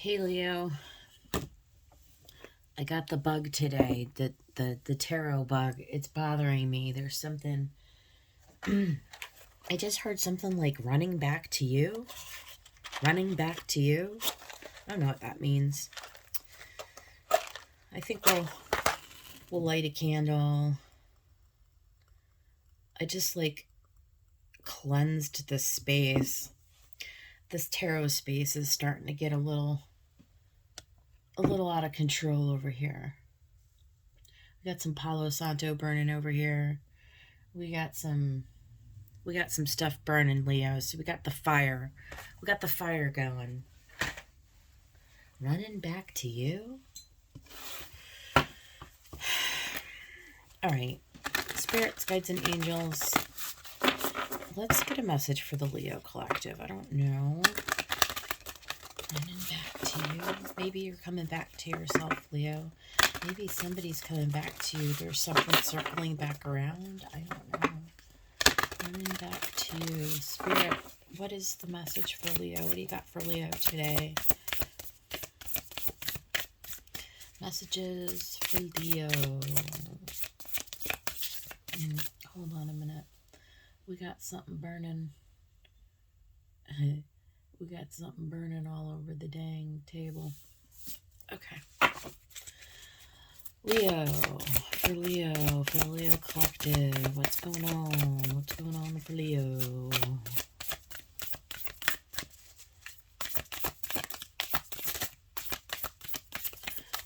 Hey Leo, I got the bug today. The tarot bug. It's bothering me. There's something. I just heard something like running back to you. Running back to you. I don't know what that means. I think we'll light a candle. I just like cleansed the space. This tarot space is starting to get a little out of control over here. We got some Palo Santo burning over here. We got some stuff burning, Leo. So we got the fire. We got the fire going. Running back to you? All right. Spirits, guides, and angels. Let's get a message for the Leo Collective. I don't know. Running back to you. Maybe you're coming back to yourself, Leo. Maybe somebody's coming back to you. There's something circling back around. I don't know. Running back to you. Spirit, what is the message for Leo? What do you got for Leo today? Messages for Leo. Hold on a minute. We got something burning. We got something burning all over the dang table. Okay. Leo, for the Leo Collective. What's going on? What's going on for Leo?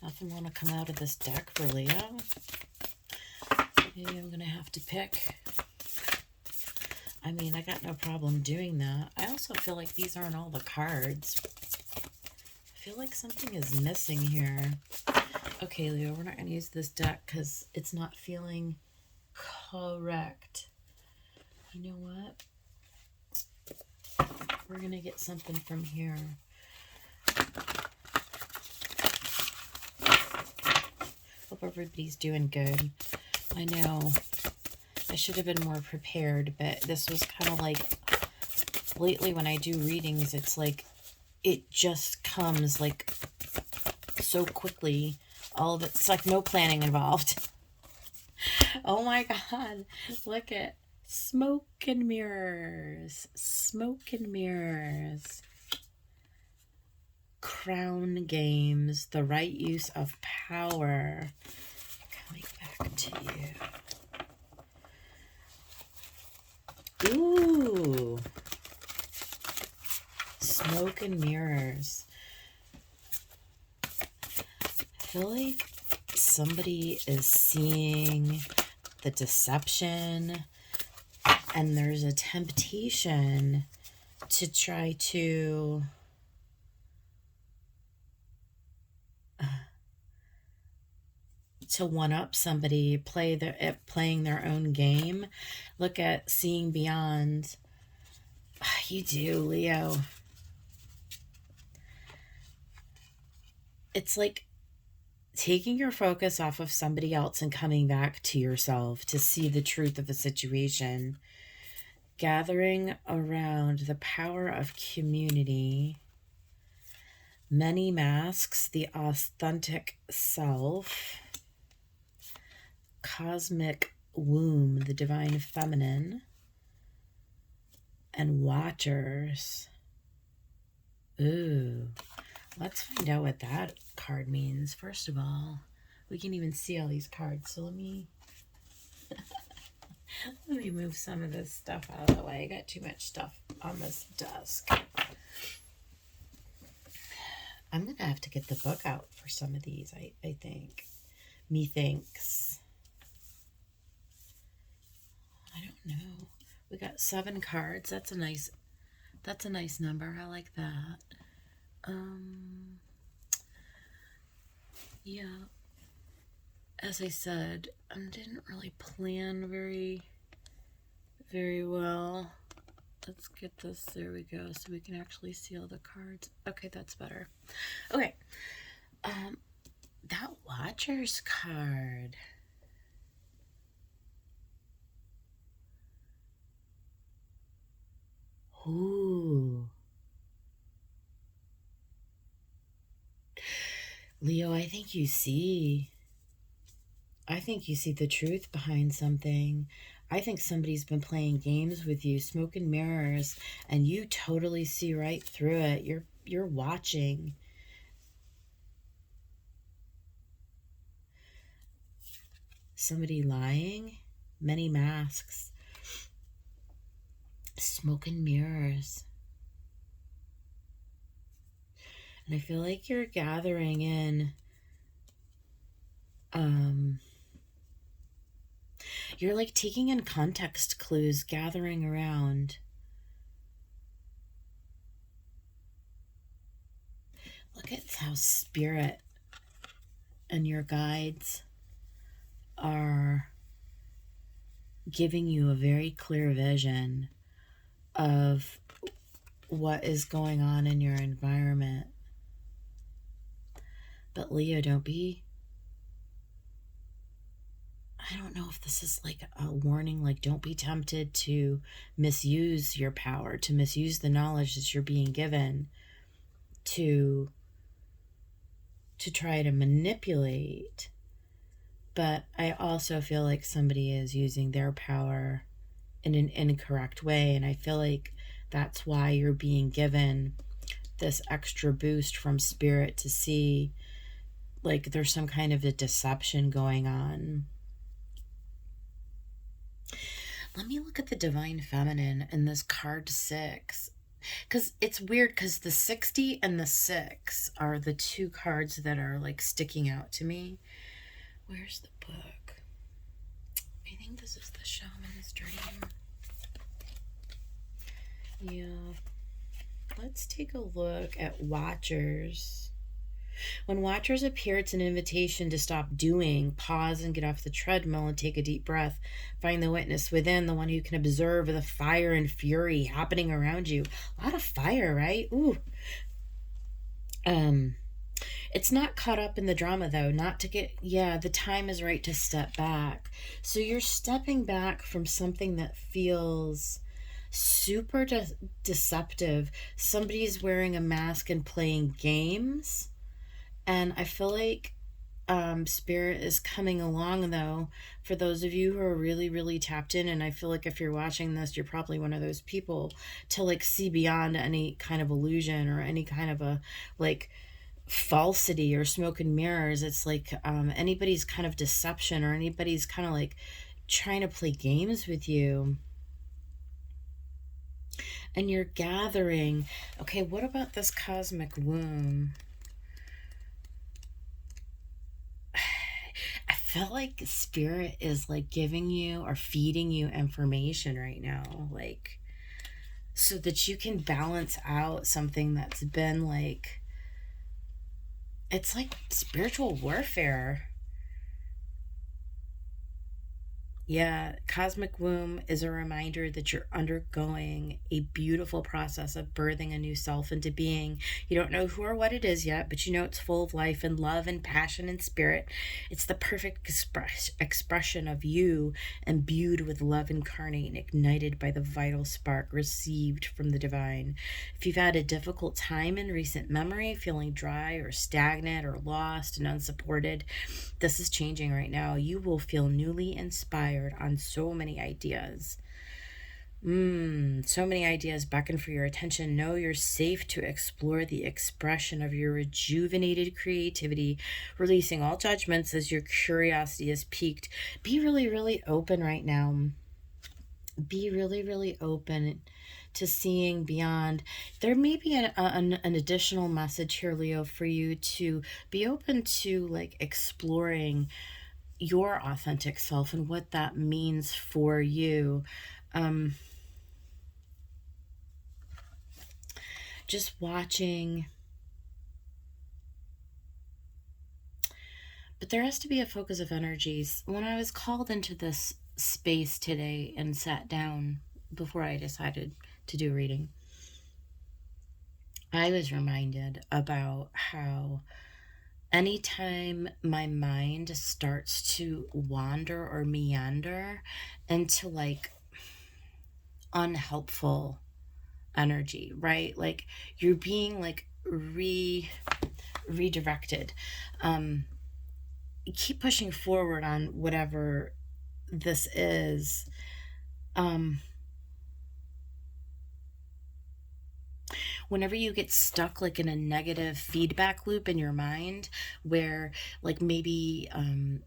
Nothing want to come out of this deck for Leo. Maybe I'm going to have to pick. I mean, I got no problem doing that. I also feel like these aren't all the cards. I feel like something is missing here. Okay, Leo, we're not going to use this deck because it's not feeling correct. You know what? We're going to get something from here. Hope everybody's doing good. I know I should have been more prepared, but this was kind of like, lately when I do readings, it's like, it just comes like so quickly. All of it's like no planning involved. Oh my God, look at smoke and mirrors. Smoke and mirrors. Crown games, the right use of power. Coming back to you. Ooh. Smoke and mirrors. I feel like somebody is seeing the deception and there's a temptation to try to one up somebody, playing their own game. Look at seeing beyond. You do, Leo. It's like taking your focus off of somebody else and coming back to yourself to see the truth of the situation. Gathering around the power of community. Many masks, the authentic self. Cosmic womb, the divine feminine. And watchers. Ooh. Let's find out what that card means. First of all, we can even see all these cards. So let me move some of this stuff out of the way. I got too much stuff on this desk. I'm going to have to get the book out for some of these, I think. Methinks. I don't know. We got 7 cards. That's a nice number. I like that. Yeah. As I said, I didn't really plan very well. Let's get this. There we go. So we can actually see all the cards. Okay, that's better. Okay. That Watchers card. Ooh. Leo, I think you see. I think you see the truth behind something. I think somebody's been playing games with you, smoke and mirrors, and you totally see right through it. You're watching. Somebody lying, many masks, smoke and mirrors. And I feel like you're gathering in you're like taking in context clues, gathering around. Look at how spirit and your guides are giving you a very clear vision of what is going on in your environment. But Leo, don't be, I don't know if this is like a warning, like don't be tempted to misuse your power, to misuse the knowledge that you're being given to try to manipulate. But I also feel like somebody is using their power in an incorrect way, and I feel like that's why you're being given this extra boost from spirit to see like there's some kind of a deception going on. Let me look at the divine feminine in this card 6, because it's weird because the 60 and the 6 are the two cards that are like sticking out to me. Where's the book? I think this is the Shaman's Dream. Yeah. Let's take a look at Watchers. When Watchers appear, it's an invitation to stop doing, pause and get off the treadmill and take a deep breath. Find the witness within, the one who can observe the fire and fury happening around you. A lot of fire, right? Ooh. It's not caught up in the drama though, not to get, the time is right to step back. So you're stepping back from something that feels super deceptive. Somebody's wearing a mask and playing games. And I feel like spirit is coming along though for those of you who are really, really tapped in. And I feel like if you're watching this, you're probably one of those people to like see beyond any kind of illusion or any kind of a like falsity or smoke and mirrors. It's like anybody's kind of deception or anybody's kind of like trying to play games with you. And you're gathering. Okay, what about this cosmic womb? I feel like spirit is like giving you or feeding you information right now, like so that you can balance out something that's been like, it's like spiritual warfare. Yeah, cosmic womb is a reminder that you're undergoing a beautiful process of birthing a new self into being. You don't know who or what it is yet, but you know it's full of life and love and passion and spirit. It's the perfect expression of you, imbued with love incarnate and ignited by the vital spark received from the divine. If you've had a difficult time in recent memory, feeling dry or stagnant or lost and unsupported, this is changing right now. You will feel newly inspired on so many ideas. So many ideas beckon for your attention. Know you're safe to explore the expression of your rejuvenated creativity, releasing all judgments as your curiosity is piqued. Be really, really open right now. Be really, really open to seeing beyond. There may be an additional message here, Leo, for you to be open to like exploring your authentic self and what that means for you. Just watching. But there has to be a focus of energies. When I was called into this space today and sat down before I decided to do reading, I was reminded about how anytime my mind starts to wander or meander into like unhelpful energy, right? Like you're being like redirected. Keep pushing forward on whatever this is. Whenever you get stuck like in a negative feedback loop in your mind where like maybe and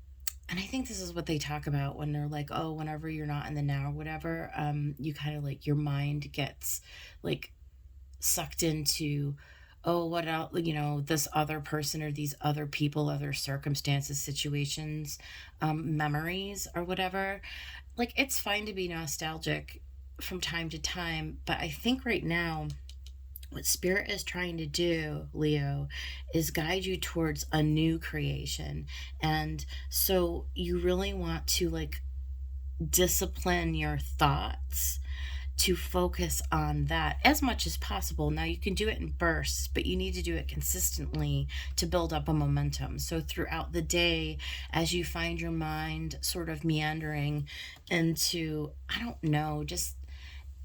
I think this is what they talk about when they're like, oh, whenever you're not in the now or whatever, you kind of like your mind gets like sucked into, oh, what else, you know, this other person or these other people, other circumstances, situations, memories or whatever. Like, it's fine to be nostalgic from time to time, but I think right now, what Spirit is trying to do, Leo, is guide you towards a new creation. And so you really want to like discipline your thoughts to focus on that as much as possible. Now, you can do it in bursts, but you need to do it consistently to build up a momentum. So throughout the day, as you find your mind sort of meandering into, I don't know, just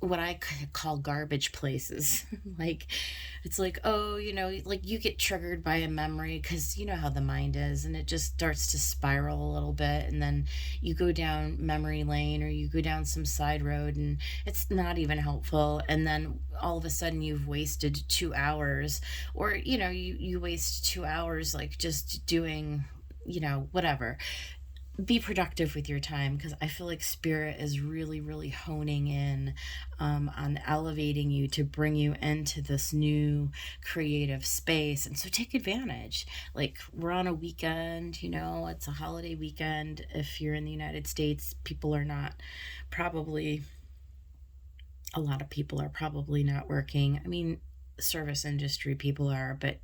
what I call garbage places. Like, it's like, oh, you know, like you get triggered by a memory because you know how the mind is, and it just starts to spiral a little bit. And then you go down memory lane or you go down some side road, and it's not even helpful. And then all of a sudden you've wasted 2 hours, or, you know, you waste 2 hours like just doing, you know, whatever. Be productive with your time, because I feel like Spirit is really, really honing in on elevating you to bring you into this new creative space. And so take advantage. Like, we're on a weekend, you know, it's a holiday weekend. If you're in the United States, people are not probably, a lot of people are probably not working. I mean, service industry people are, but,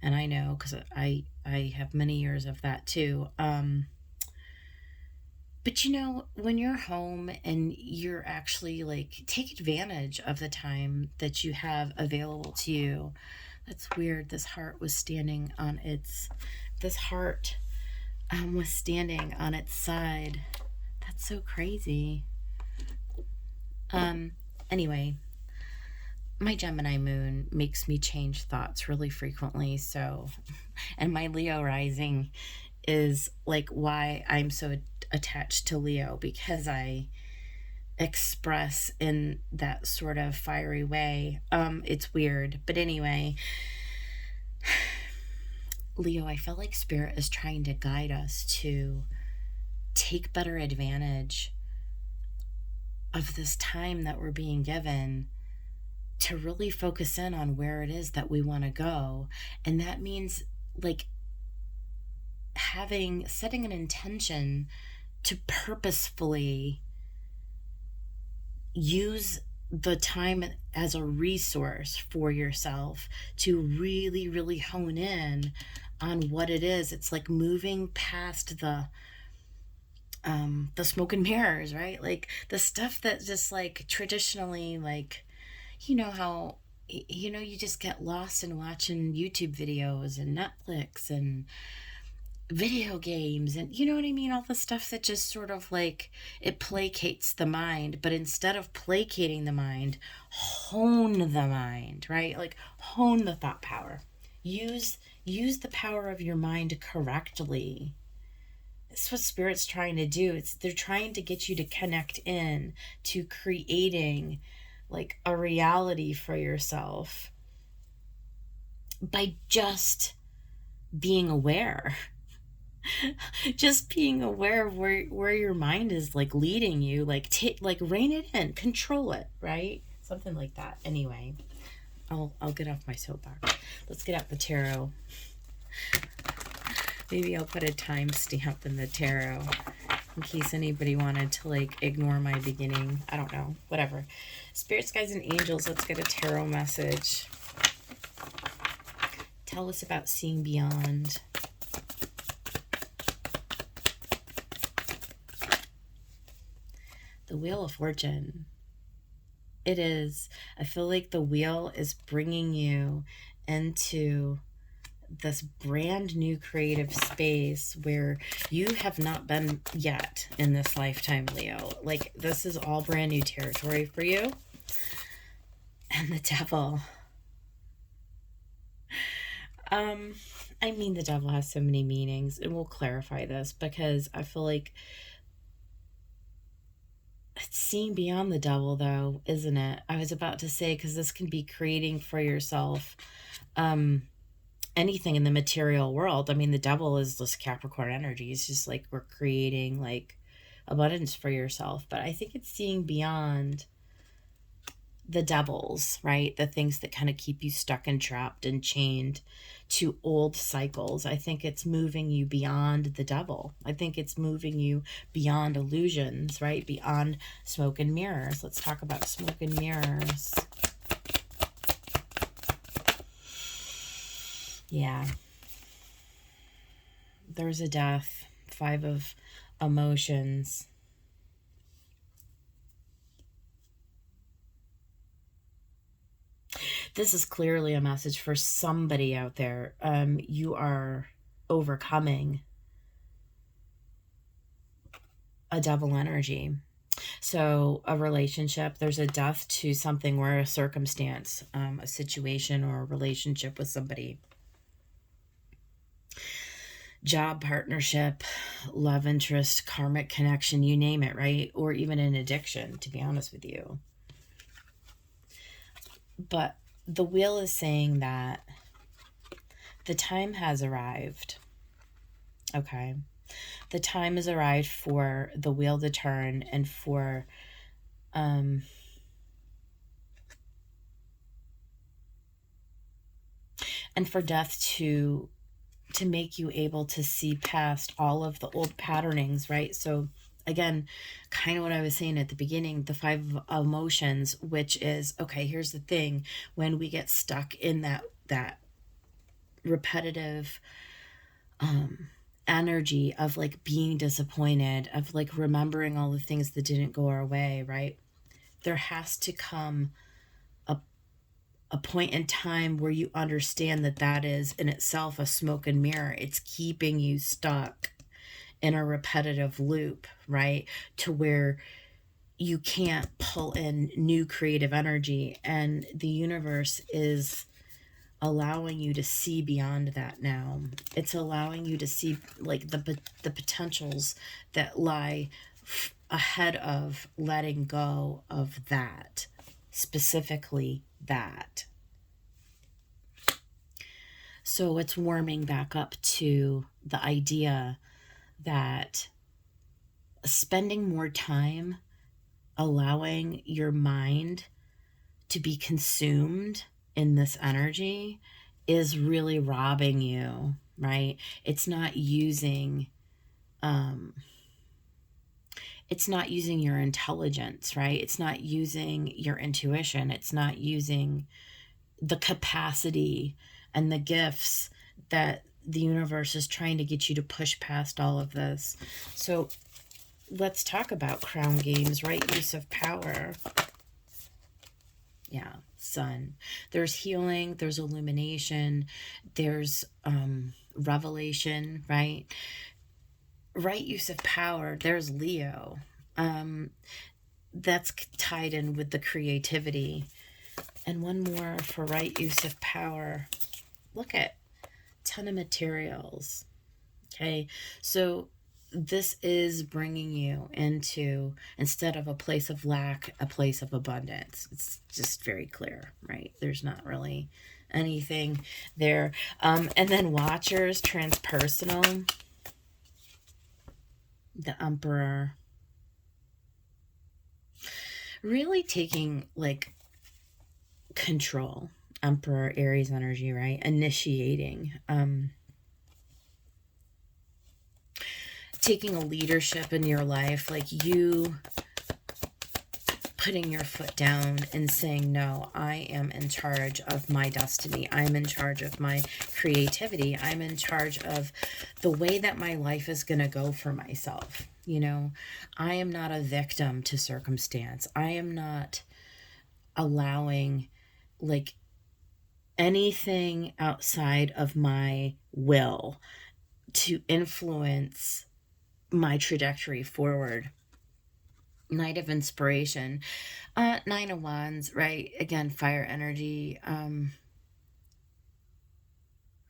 and I know because I have many years of that too. But you know, when you're home and you're actually like, take advantage of the time that you have available to you. That's weird. This heart was standing on its, this heart was standing on its side. That's so crazy. Anyway, my Gemini moon makes me change thoughts really frequently. So, and my Leo rising is like why I'm so attached to Leo, because I express in that sort of fiery way. It's weird, but anyway, Leo, I feel like Spirit is trying to guide us to take better advantage of this time that we're being given, to really focus in on where it is that we want to go. And that means like setting an intention to purposefully use the time as a resource for yourself to really, really hone in on what it is. It's like moving past the smoke and mirrors, right? Like the stuff that just like traditionally, like, you know how, you know, you just get lost in watching YouTube videos and Netflix and video games, and you know what I mean, all the stuff that just sort of like, it placates the mind. But instead of placating the mind, hone the mind, right? Like hone the thought power. Use the power of your mind correctly. That's what Spirit's trying to do. They're trying to get you to connect in to creating like a reality for yourself by just being aware. Just being aware of where your mind is like leading you, like like rein it in, control it, right? Something like that. Anyway, I'll get off my soapbox. Let's get out the tarot. Maybe I'll put a timestamp in the tarot in case anybody wanted to like ignore my beginning. I don't know. Whatever. Spirits, guides, and angels, let's get a tarot message. Tell us about seeing beyond. The Wheel of Fortune. It is. I feel like the wheel is bringing you into this brand new creative space where you have not been yet in this lifetime, Leo. Like, this is all brand new territory for you. And the Devil. Um, I mean, the devil has so many meanings, and we'll clarify this because I feel like it's seeing beyond the devil, though, isn't it? I was about to say, because this can be creating for yourself um, anything in the material world. I mean, the devil is this Capricorn energy. It's just like we're creating like abundance for yourself. But I think it's seeing beyond the devils, right? The things that kind of keep you stuck and trapped and chained to old cycles. I think it's moving you beyond the devil. I think it's moving you beyond illusions, right? Beyond smoke and mirrors. Let's talk about smoke and mirrors. Yeah. There's a death. 5 of emotions. This is clearly a message for somebody out there. You are overcoming a devil energy. So, a relationship, there's a death to something where a circumstance, a situation, or a relationship with somebody. Job, partnership, love interest, karmic connection, you name it, right? Or even an addiction, to be honest with you. But the wheel is saying that the time has arrived. Okay. The time has arrived for the wheel to turn and for and for death to make you able to see past all of the old patternings, right? So again, kind of what I was saying at the beginning, the 5 emotions, which is, okay, here's the thing, when we get stuck in that repetitive energy of like being disappointed, of like remembering all the things that didn't go our way, right? There has to come a point in time where you understand that that is in itself a smoke and mirror. It's keeping you stuck in a repetitive loop, right? To where you can't pull in new creative energy. And the universe is allowing you to see beyond that now. It's allowing you to see like the potentials that lie ahead of letting go of that, specifically that. So it's warming back up to the idea that spending more time allowing your mind to be consumed in this energy is really robbing you, right? It's not using your intelligence, right? It's not using your intuition. It's not using the capacity and the gifts that the universe is trying to get you to push past all of this. So let's talk about crown games, right? Use of power. Yeah, sun. There's healing, there's illumination, there's revelation, right? Right use of power, there's Leo. That's tied in with the creativity. And one more for right use of power. Look at ton of materials. Okay, so this is bringing you into, instead of a place of lack, a place of abundance. It's just very clear, right? There's not really anything there. And then watchers, transpersonal, the emperor, really taking like control. Emperor, Aries energy, right? Initiating, taking a leadership in your life, like you putting your foot down and saying, no, I am in charge of my destiny. I'm in charge of my creativity. I'm in charge of the way that my life is going to go for myself. You know, I am not a victim to circumstance. I am not allowing like anything outside of my will to influence my trajectory forward. Knight of Inspiration, 9 of Wands, right? Again, fire energy,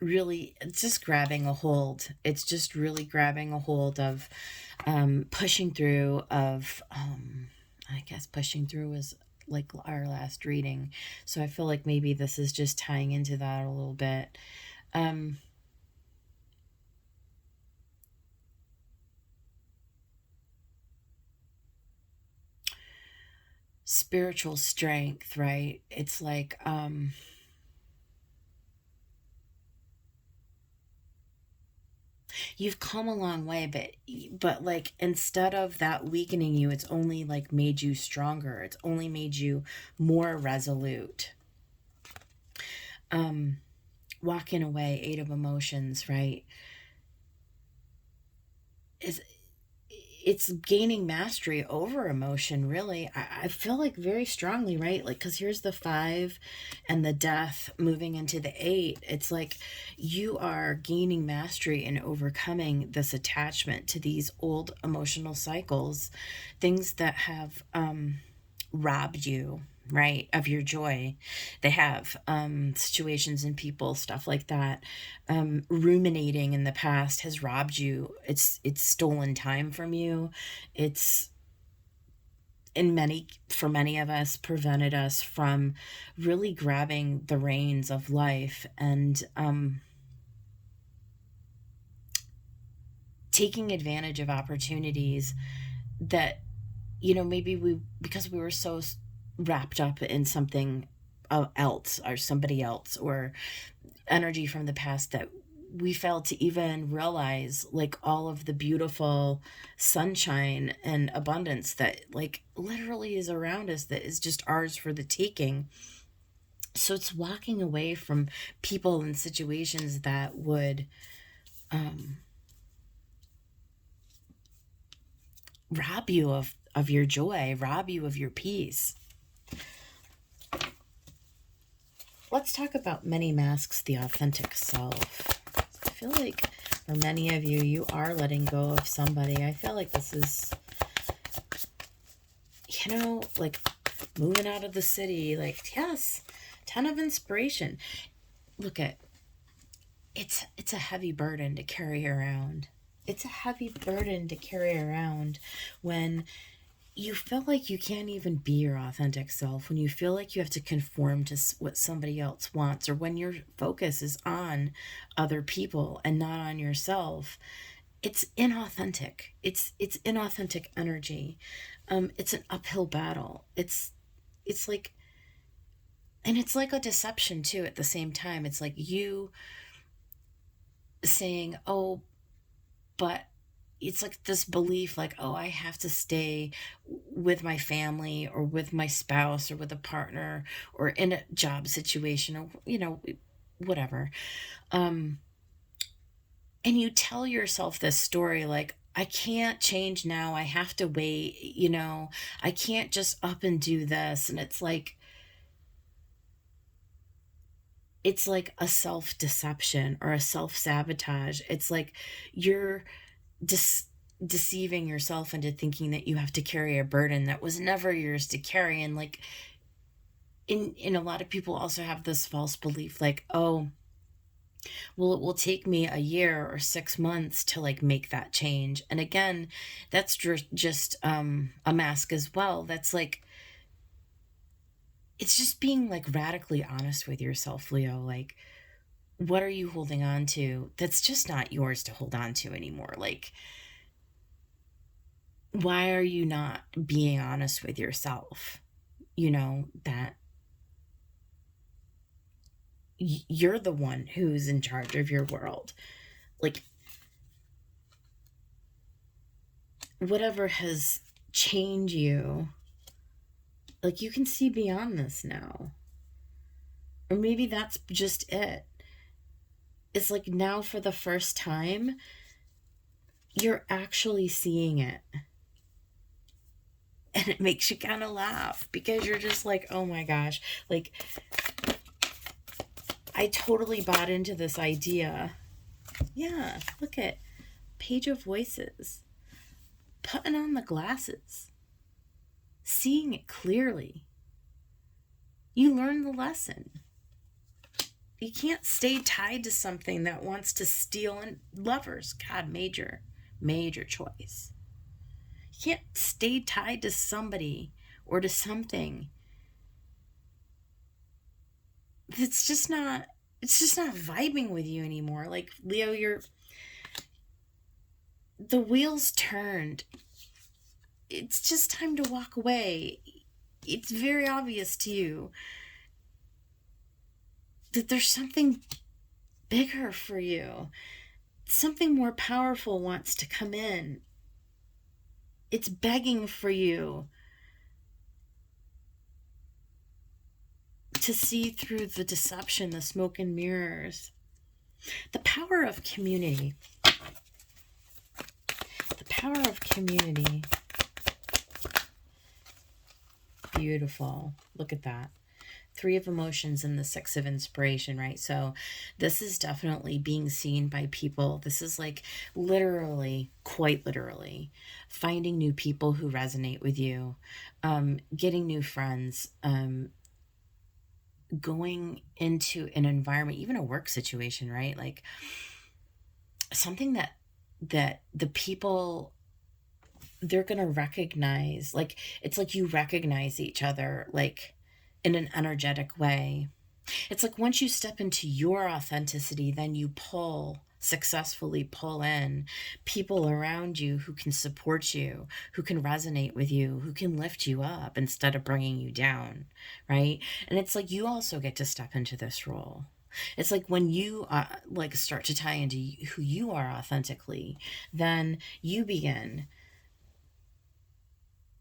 really, it's just grabbing a hold. It's just really grabbing a hold of pushing through, of I guess pushing through is like our last reading. So I feel like maybe this is just tying into that a little bit. Spiritual strength, right? It's like you've come a long way, but like instead of that weakening you, it's only like made you stronger. It's only made you more resolute. Walking away, Eight of Emotions, right? Is it's gaining mastery over emotion, really. I feel like very strongly, right? Like, because here's the 5 and the death moving into the 8. It's like you are gaining mastery and overcoming this attachment to these old emotional cycles, things that have robbed you, right, of your joy. They have situations and people, stuff like that. Ruminating in the past has robbed you. It's stolen time from you. It's for many of us, prevented us from really grabbing the reins of life and taking advantage of opportunities that, maybe because we were so wrapped up in something else or somebody else or energy from the past, that we failed to even realize like all of the beautiful sunshine and abundance that like literally is around us, that is just ours for the taking. So it's walking away from people and situations that would rob you of your joy, rob you of your peace. Let's talk about Many Masks, the authentic self. I feel like for many of you, you are letting go of somebody. I feel like this is, like moving out of the city. Like, yes, ton of inspiration. Look at, it's a heavy burden to carry around. It's a heavy burden to carry around when you feel like you can't even be your authentic self, when you feel like you have to conform to what somebody else wants, or when your focus is on other people and not on yourself. It's inauthentic. It's inauthentic energy. It's an uphill battle. It's like, and it's like a deception too at the same time. It's like you saying, oh, but it's like this belief like, oh, I have to stay with my family or with my spouse or with a partner or in a job situation or whatever. And you tell yourself this story like, I can't change now, I have to wait, I can't just up and do this. And it's like a self-deception or a self-sabotage. It's like you're deceiving yourself into thinking that you have to carry a burden that was never yours to carry. And like in a lot of people also have this false belief like, oh, well, it will take me a year or 6 months to like make that change. And again, that's just a mask as well. That's like, it's just being like radically honest with yourself, Leo. Like, what are you holding on to that's just not yours to hold on to anymore? Like, why are you not being honest with yourself? That you're the one who's in charge of your world. Like, whatever has chained you, like, you can see beyond this now. Or maybe that's just it. It's like now for the first time, you're actually seeing it. And it makes you kind of laugh because you're just like, oh my gosh, like, I totally bought into this idea. Yeah, look at Page of Voices. Putting on the glasses. Seeing it clearly. You learn the lesson. stay tied to something that wants to steal. And lovers, God, major choice. You can't stay tied to somebody or to something. It's just not vibing with you anymore. Like, Leo, the wheels turned. It's just time to walk away. It's very obvious to you that there's something bigger for you. Something more powerful wants to come in. It's begging for you to see through the deception, the smoke and mirrors. The power of community. The power of community. Beautiful. Look at that. 3 of emotions and the 6 of inspiration, right? So this is definitely being seen by people. This is like literally, quite literally, finding new people who resonate with you, getting new friends, going into an environment, even a work situation, right? Like something that the people, they're going to recognize. Like, it's like you recognize each other, like in an energetic way. It's like once you step into your authenticity, then you successfully pull in people around you who can support you, who can resonate with you, who can lift you up instead of bringing you down, right? And it's like you also get to step into this role. It's like when you like start to tie into who you are authentically, then you begin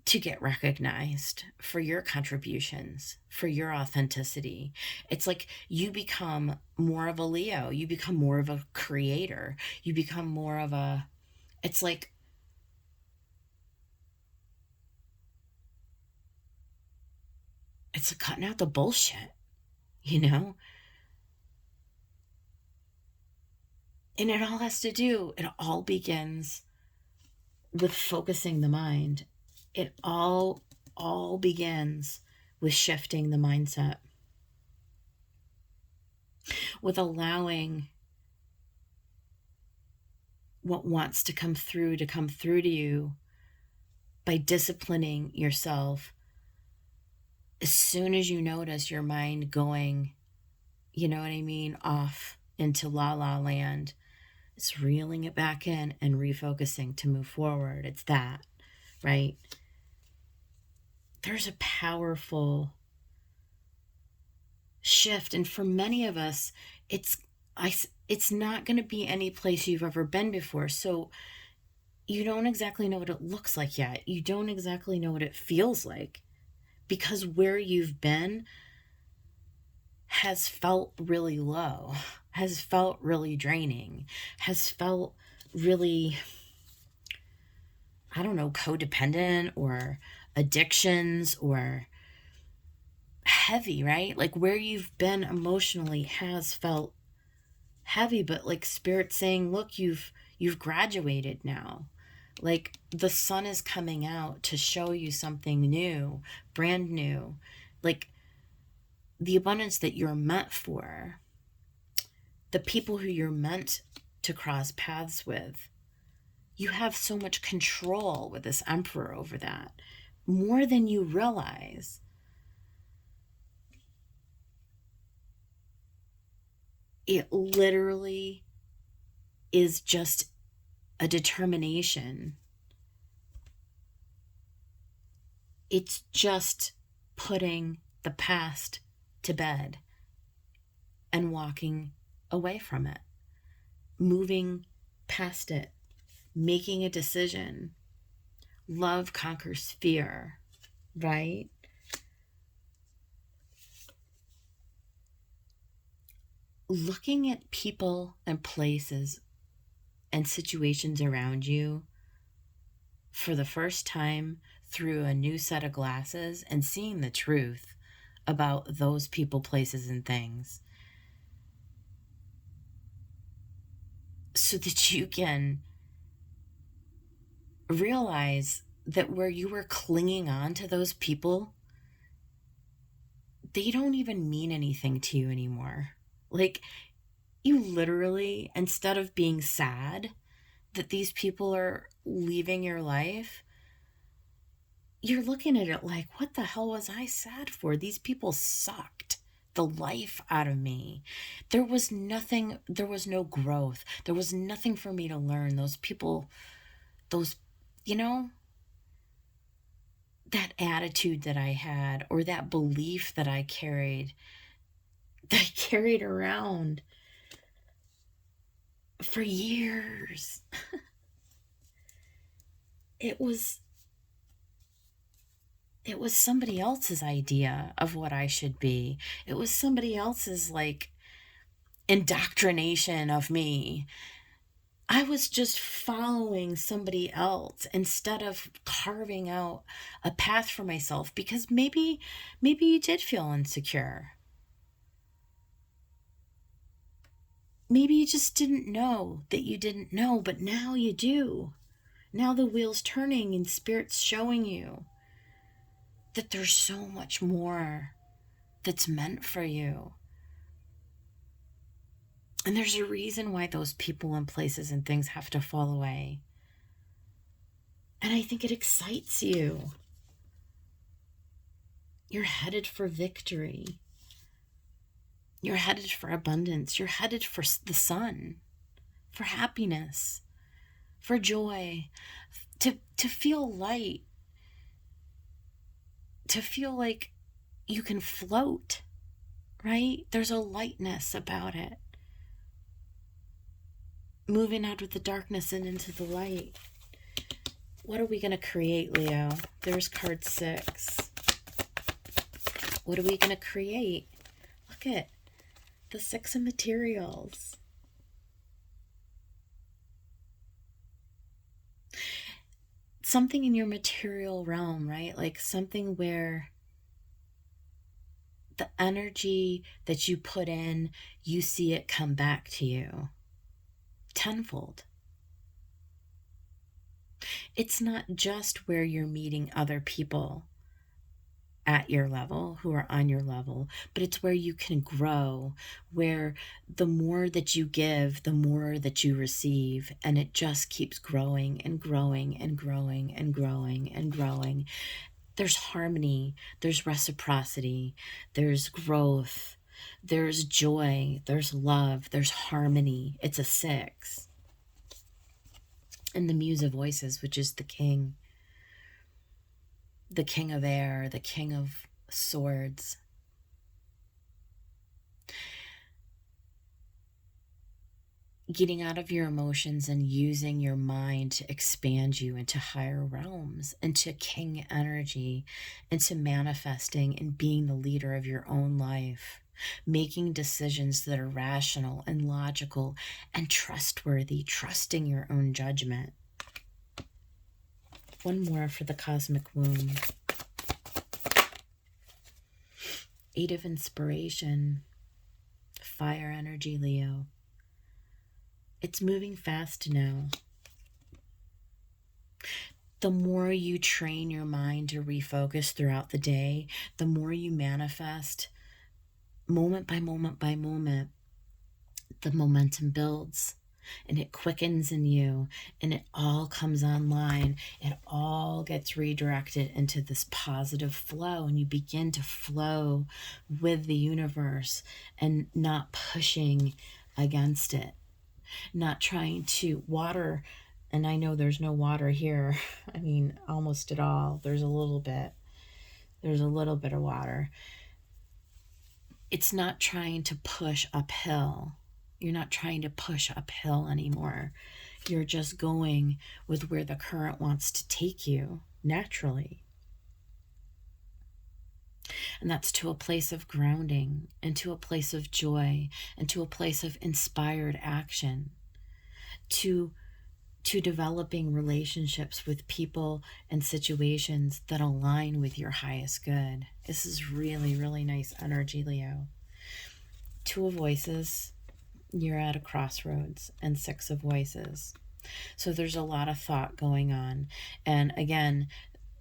to get recognized for your contributions, for your authenticity. It's like you become more of a Leo, you become more of a creator, you become more of a, it's like cutting out the bullshit, you know? And it all begins with focusing the mind. It all begins with shifting the mindset, with allowing what wants to come through to you by disciplining yourself. As soon as you notice your mind going, you know what I mean, off into la la land, it's reeling it back in and refocusing to move forward. It's that, right? There's a powerful shift. And for many of us, it's not going to be any place you've ever been before. So you don't exactly know what it looks like yet. You don't exactly know what it feels like, because where you've been has felt really low, has felt really draining, has felt really, I don't know, codependent or addictions or heavy, right? Like where you've been emotionally has felt heavy, but like Spirit saying, look, you've graduated now. Like the sun is coming out to show you something new, brand new, like the abundance that you're meant for, the people who you're meant to cross paths with. You have so much control with this Emperor over that, more than you realize. It literally is just a determination. It's just putting the past to bed and walking away from it, moving past it, making a decision. Love conquers fear, right? Looking at people and places and situations around you for the first time through a new set of glasses and seeing the truth about those people, places, and things, so that you can realize that where you were clinging on to those people, they don't even mean anything to you anymore. Like, you literally, instead of being sad that these people are leaving your life, you're looking at it like, what the hell was I sad for? These people sucked the life out of me. There was nothing, there was no growth. There was nothing for me to learn. Those people, those, you know, that attitude that I had, or that belief that I carried around for years. It was somebody else's idea of what I should be. It was somebody else's like indoctrination of me. I was just following somebody else instead of carving out a path for myself, because maybe you did feel insecure. Maybe you just didn't know that you didn't know, but now you do. Now the wheel's turning and Spirit's showing you that there's so much more that's meant for you. And there's a reason why those people and places and things have to fall away. And I think it excites you. You're headed for victory. You're headed for abundance. You're headed for the sun, for happiness, for joy, to feel light, to feel like you can float, right? There's a lightness about it. Moving out of the darkness and into the light. What are we going to create, Leo? There's card 6. What are we going to create? Look at the 6 of materials. Something in your material realm, right? Like something where the energy that you put in, you see it come back to you tenfold. It's not just where you're meeting other people at your level, who are on your level, but it's where you can grow, where the more that you give, the more that you receive, and it just keeps growing and growing and growing and growing and growing. There's harmony, there's reciprocity, there's growth, there's joy, there's love, there's harmony. It's a 6. And the Muse of Voices, which is the king of air, the king of swords. Getting out of your emotions and using your mind to expand you into higher realms, into king energy, into manifesting and being the leader of your own life, making decisions that are rational and logical and trustworthy, trusting your own judgment. One more for the cosmic womb. 8 of inspiration, fire energy, Leo. It's moving fast now. The more you train your mind to refocus throughout the day, the more you manifest moment by moment by moment, the momentum builds and it quickens in you and it all comes online. It all gets redirected into this positive flow, and you begin to flow with the universe and not pushing against it. Not trying to water, and I know there's no water here. I mean, almost at all. There's a little bit of water. It's not trying to push uphill. You're not trying to push uphill anymore. You're just going with where the current wants to take you naturally. And that's to a place of grounding, and to a place of joy, and to a place of inspired action, to developing relationships with people and situations that align with your highest good. This is really, really nice energy, Leo. 2 of Voices, you're at a crossroads, and 6 of Voices. So there's a lot of thought going on. And again,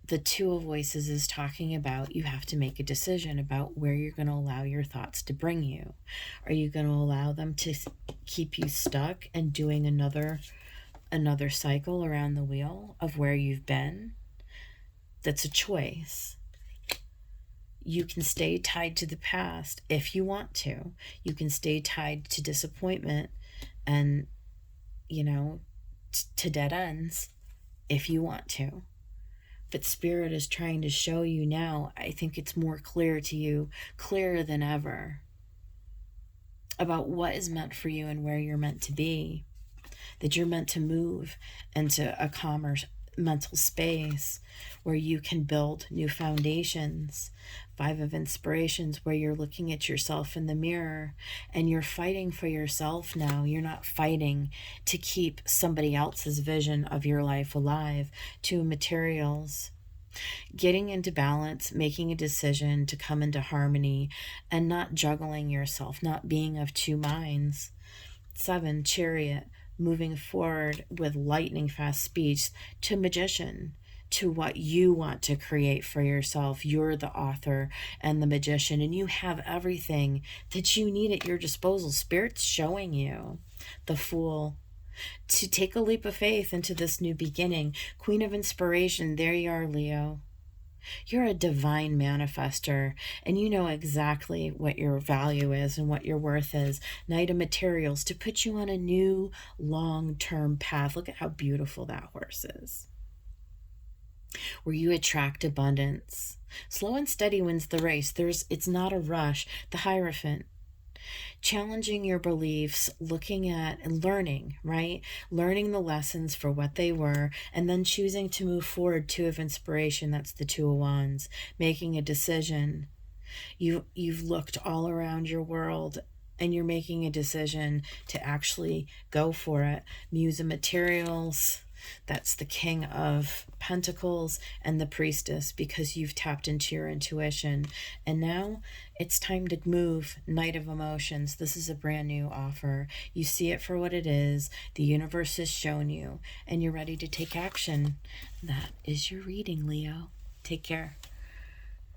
the Two of Voices is talking about you have to make a decision about where you're going to allow your thoughts to bring you. Are you going to allow them to keep you stuck and doing another cycle around the wheel of where you've been? That's a choice. You can stay tied to the past if you want to. You can stay tied to disappointment and, to dead ends if you want to. But Spirit is trying to show you now, I think it's more clear to you, clearer than ever, about what is meant for you and where you're meant to be. That you're meant to move into a calmer mental space where you can build new foundations. Five of Inspirations, where you're looking at yourself in the mirror and you're fighting for yourself now. You're not fighting to keep somebody else's vision of your life alive. Two Materials, getting into balance, making a decision to come into harmony and not juggling yourself, not being of two minds. 7, Chariot, moving forward with lightning fast speed. To Magician, to what you want to create for yourself. You're the author and the magician, and you have everything that you need at your disposal. Spirit's showing you. The Fool, to take a leap of faith into this new beginning. Queen of Inspiration, there you are, Leo. You're a divine manifester, and you know exactly what your value is and what your worth is. Knight of Materials, to put you on a new long-term path. Look at how beautiful that horse is. Where you attract abundance. Slow and steady wins the race. It's not a rush. The Hierophant, challenging your beliefs, looking at and learning, right? Learning the lessons for what they were, and then choosing to move forward. Two of Inspiration, that's the Two of Wands, making a decision. You've looked all around your world and you're making a decision to actually go for it. Muse of Materials, that's the King of Pentacles and the Priestess, because you've tapped into your intuition. And now it's time to move. Knight of Emotions, this is a brand new offer. You see it for what it is. The universe has shown you, and you're ready to take action. That is your reading, Leo. Take care.